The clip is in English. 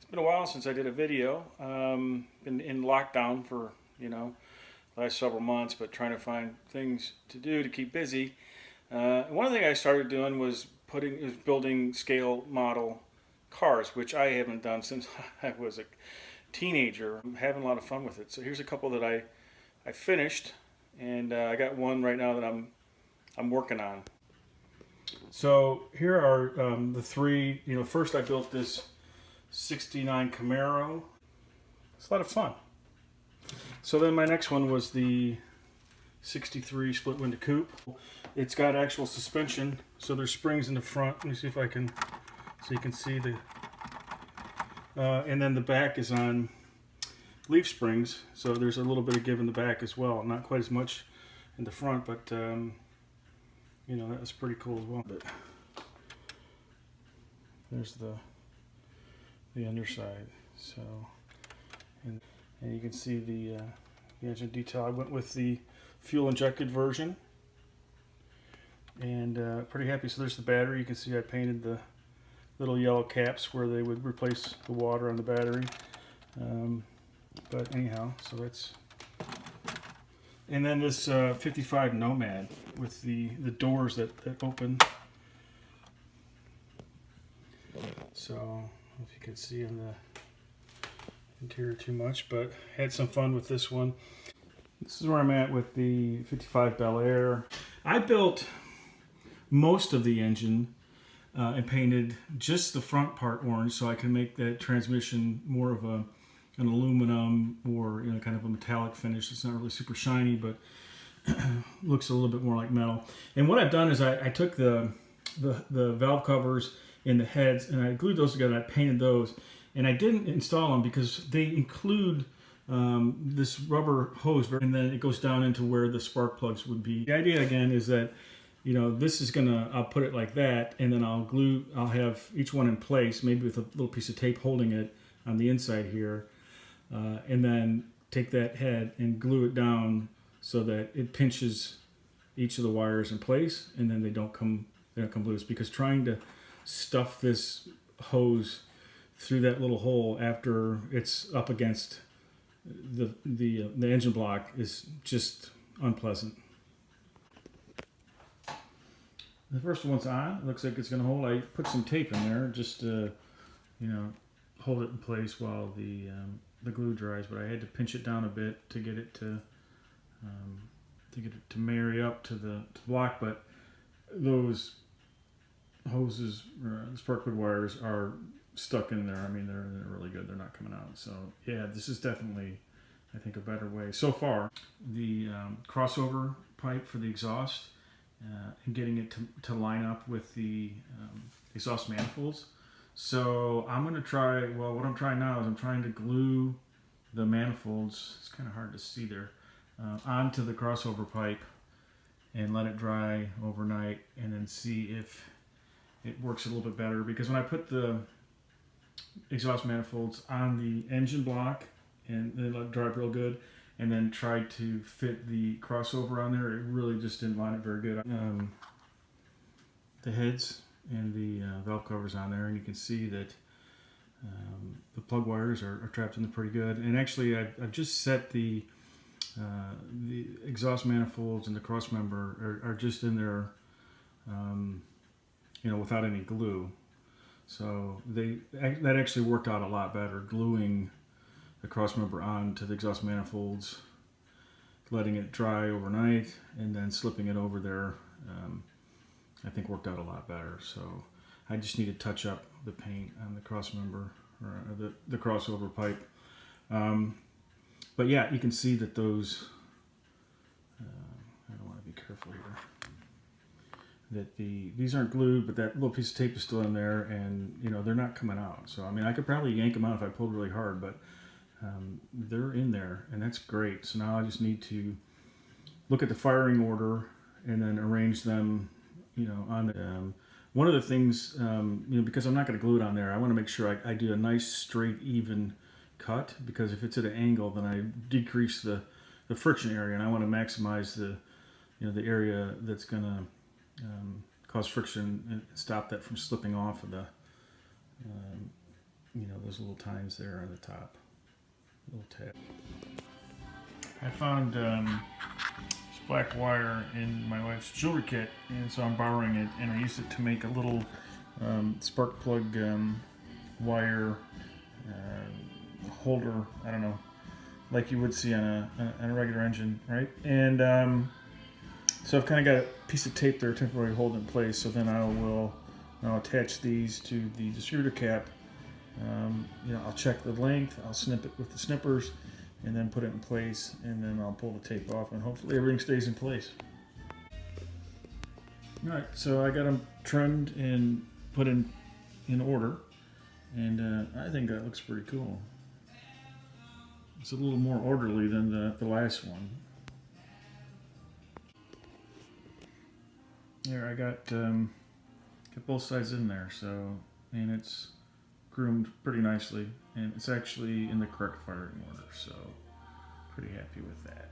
been a while since I did a video. Been in lockdown for, the last several months, but trying to find things to do to keep busy. One thing I started doing was building scale model cars, which I haven't done since I was a teenager. I'm having a lot of fun with it. So here's a couple that I finished, and I got one right now that I'm working on. So here are the three. First I built this '69 Camaro. It's a lot of fun. So then my next one was the '63 split window coupe. It's got actual suspension, so there's springs in the front. Let me see if I can, so you can see the, and then the back is on leaf springs, so there's a little bit of give in the back as well. Not quite as much in the front, but that was pretty cool as well. But there's the underside. So, and you can see the engine detail. I went with the fuel injected version, and pretty happy. So there's the battery. You can see I painted the little yellow caps where they would replace the water on the battery. But anyhow, so that's, and then this 55 Nomad with the doors that open. So I don't know if you can see in the interior too much, but had some fun with this one. This is where I'm at with the 55 Bel Air. I built most of the engine and painted just the front part orange so I can make that transmission more of an aluminum or kind of a metallic finish. It's not really super shiny, but looks a little bit more like metal. And what I've done is I took the valve covers and the heads and I glued those together and I painted those. And I didn't install them because they include this rubber hose, and then it goes down into where the spark plugs would be. The idea again is that this is I'll put it like that, and then I'll have each one in place, maybe with a little piece of tape holding it on the inside here, and then take that head and glue it down so that it pinches each of the wires in place, and then they don't come loose. Because trying to stuff this hose through that little hole after it's up against the engine block is just unpleasant. The first one's on. It looks like it's going to hold. I put some tape in there just to, hold it in place while the glue dries. But I had to pinch it down a bit to get it to marry up to the block. But those hoses, the spark plug wires, are stuck in there. I mean, they're really good. They're not coming out. So yeah, this is definitely, I think, a better way so far. The crossover pipe for the exhaust. And getting it to line up with the exhaust manifolds. So I'm going to try, what I'm trying now is I'm trying to glue the manifolds, it's kind of hard to see there, onto the crossover pipe and let it dry overnight and then see if it works a little bit better. Because when I put the exhaust manifolds on the engine block and they let it dry up real good, and then tried to fit the crossover on there, it really just didn't line up very good. The heads and the valve covers on there, and you can see that the plug wires are trapped in there pretty good. And actually, I've just set the exhaust manifolds and the cross member are just in there, without any glue. So that actually worked out a lot better, gluing the cross member onto the exhaust manifolds, letting it dry overnight, and then slipping it over there, I think worked out a lot better. So I just need to touch up the paint on the cross member, or the crossover pipe. But yeah, you can see that those, I don't want to be careful here, that these aren't glued, but that little piece of tape is still in there, and they're not coming out. So I mean, I could probably yank them out if I pulled really hard, but they're in there, and that's great. So now I just need to look at the firing order and then arrange them, on the, one of the things, because I'm not going to glue it on there, I want to make sure I do a nice straight even cut, because if it's at an angle, then I decrease the friction area, and I want to maximize the area that's going to cause friction and stop that from slipping off of you know, those little tines there on the top, little tab. I found this black wire in my wife's jewelry kit, and so I'm borrowing it, and I used it to make a little spark plug wire holder, I don't know, like you would see on a regular engine, right? And so I've kind of got a piece of tape there temporarily hold in place, so then I'll attach these to the distributor cap. You know, I'll check the length, I'll snip it with the snippers, and then put it in place, and then I'll pull the tape off, and hopefully everything stays in place. Alright, so I got them trimmed and put in order, and I think that looks pretty cool. It's a little more orderly than the last one. There, I got both sides in there, so, and it's groomed pretty nicely, and it's actually in the correct firing order, so pretty happy with that.